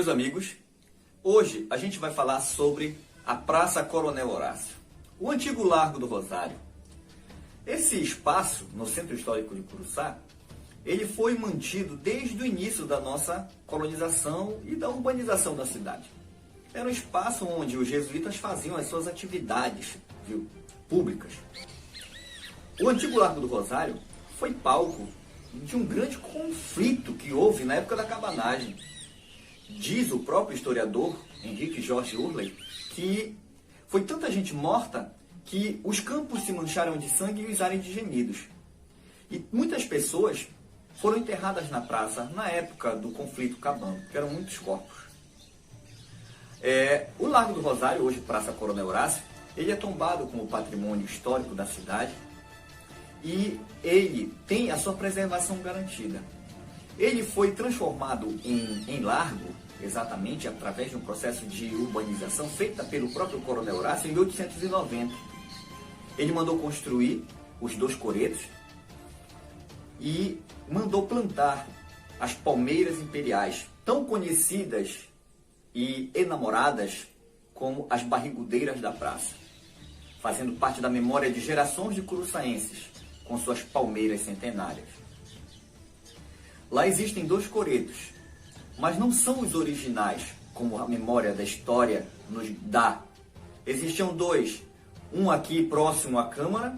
Meus amigos, hoje a gente vai falar sobre a Praça Coronel Horácio, o antigo Largo do Rosário. Esse espaço, no Centro Histórico de Curuçá, ele foi mantido desde o início da nossa colonização e da urbanização da cidade. Era um espaço onde os jesuítas faziam as suas atividades públicas. O antigo Largo do Rosário foi palco de um grande conflito que houve na época da cabanagem. Diz o próprio historiador Henrique Jorge Urley que foi tanta gente morta que os campos se mancharam de sangue e os ares de gemidos. E muitas pessoas foram enterradas na praça na época do conflito cabano, que eram muitos corpos. O Largo do Rosário, hoje Praça Coronel Horácio, ele é tombado como patrimônio histórico da cidade e ele tem a sua preservação garantida. Ele foi transformado em largo, exatamente através de um processo de urbanização feita pelo próprio Coronel Horácio em 1890. Ele mandou construir os 2 coretos e mandou plantar as palmeiras imperiais, tão conhecidas e enamoradas como as barrigudeiras da praça, fazendo parte da memória de gerações de curuçaenses, com suas palmeiras centenárias. Lá existem 2 coretos, mas não são os originais, como a memória da história nos dá. Existiam 2, um aqui próximo à Câmara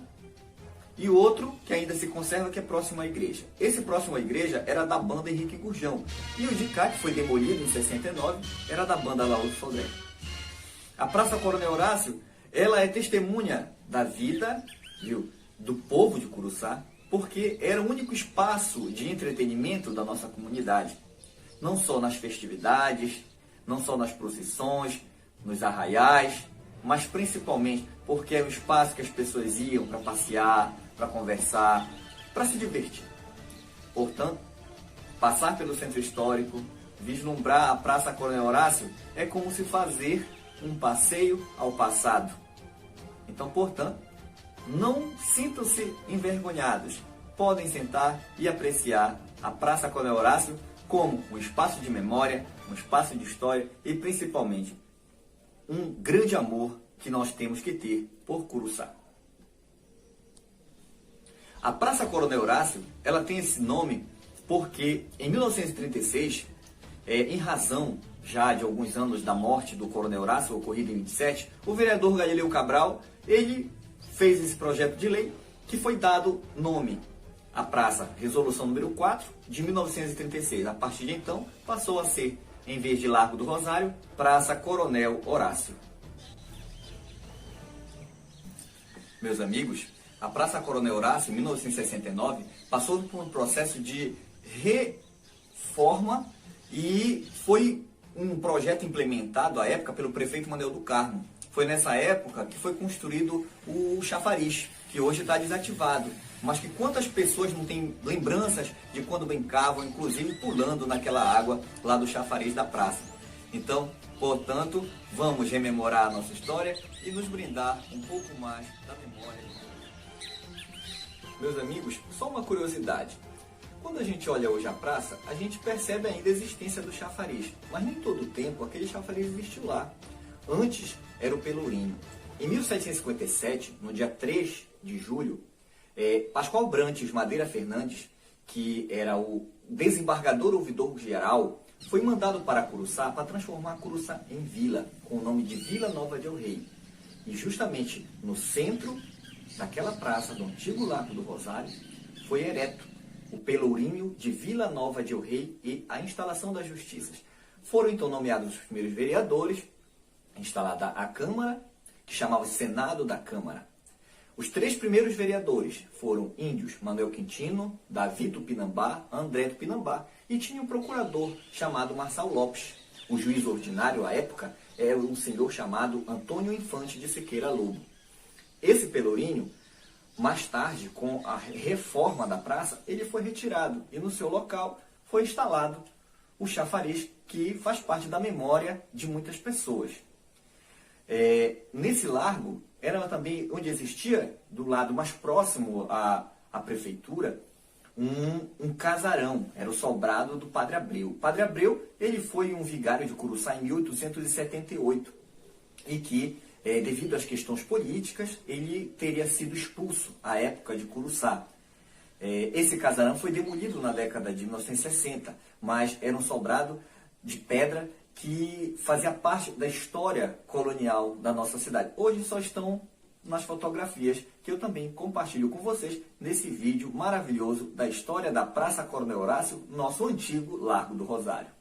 e outro que ainda se conserva, que é próximo à igreja. Esse próximo à igreja era da banda Henrique Gurjão, e o de cá, que foi demolido em 69, era da banda Lauro Sodré. A Praça Coronel Horácio, ela é testemunha da vida, do povo de Curuçá, porque era o único espaço de entretenimento da nossa comunidade. Não só nas festividades, não só nas procissões, nos arraiais, mas principalmente porque é o espaço que as pessoas iam para passear, para conversar, para se divertir. Portanto, passar pelo centro histórico, vislumbrar a Praça Coronel Horácio é como se fazer um passeio ao passado. Então, portanto, não sintam-se envergonhados. Podem sentar e apreciar a Praça Coronel Horácio como um espaço de memória, um espaço de história e, principalmente, um grande amor que nós temos que ter por Curuçá. A Praça Coronel Horácio, ela tem esse nome porque, em 1936, em razão já de alguns anos da morte do Coronel Horácio, ocorrida em 27, o vereador Galileu Cabral, ele fez esse projeto de lei que foi dado nome à praça, resolução número 4 de 1936. A partir de então, passou a ser, em vez de Largo do Rosário, Praça Coronel Horácio. Meus amigos, a Praça Coronel Horácio, em 1969, passou por um processo de reforma e foi um projeto implementado à época pelo prefeito Manuel do Carmo. Foi nessa época que foi construído o chafariz, que hoje está desativado. Mas que quantas pessoas não têm lembranças de quando brincavam, inclusive pulando naquela água lá do chafariz da praça. Então, portanto, vamos rememorar a nossa história e nos brindar um pouco mais da memória. Meus amigos, só uma curiosidade. Quando a gente olha hoje a praça, a gente percebe ainda a existência do chafariz. Mas nem todo o tempo aquele chafariz existiu lá. Antes era o Pelourinho. Em 1757, no dia 3 de julho, Pascoal Brantes Madeira Fernandes, que era o desembargador ouvidor-geral, foi mandado para Curuçá para transformar Curuçá em vila, com o nome de Vila Nova de El Rei. E justamente no centro daquela praça, do antigo Largo do Rosário, foi ereto o Pelourinho de Vila Nova de El Rei e a instalação das justiças. Foram então nomeados os primeiros vereadores, instalada a Câmara, que chamava-se Senado da Câmara. Os 3 primeiros vereadores foram índios Manuel Quintino, Davi Tupinambá, André Tupinambá, e tinha um procurador chamado Marçal Lopes. O juiz ordinário, à época, era um senhor chamado Antônio Infante de Siqueira Lobo. Esse Pelourinho, mais tarde, com a reforma da praça, ele foi retirado e no seu local foi instalado o chafariz, que faz parte da memória de muitas pessoas. Nesse largo, era também onde existia, do lado mais próximo à prefeitura, um casarão, era o sobrado do Padre Abreu. O Padre Abreu, ele foi um vigário de Curuçá em 1878 e que, devido às questões políticas, ele teria sido expulso à época de Curuçá. Esse casarão foi demolido na década de 1960, mas era um sobrado de pedra que fazia parte da história colonial da nossa cidade. Hoje só estão nas fotografias que eu também compartilho com vocês nesse vídeo maravilhoso da história da Praça Coronel Horácio, nosso antigo Largo do Rosário.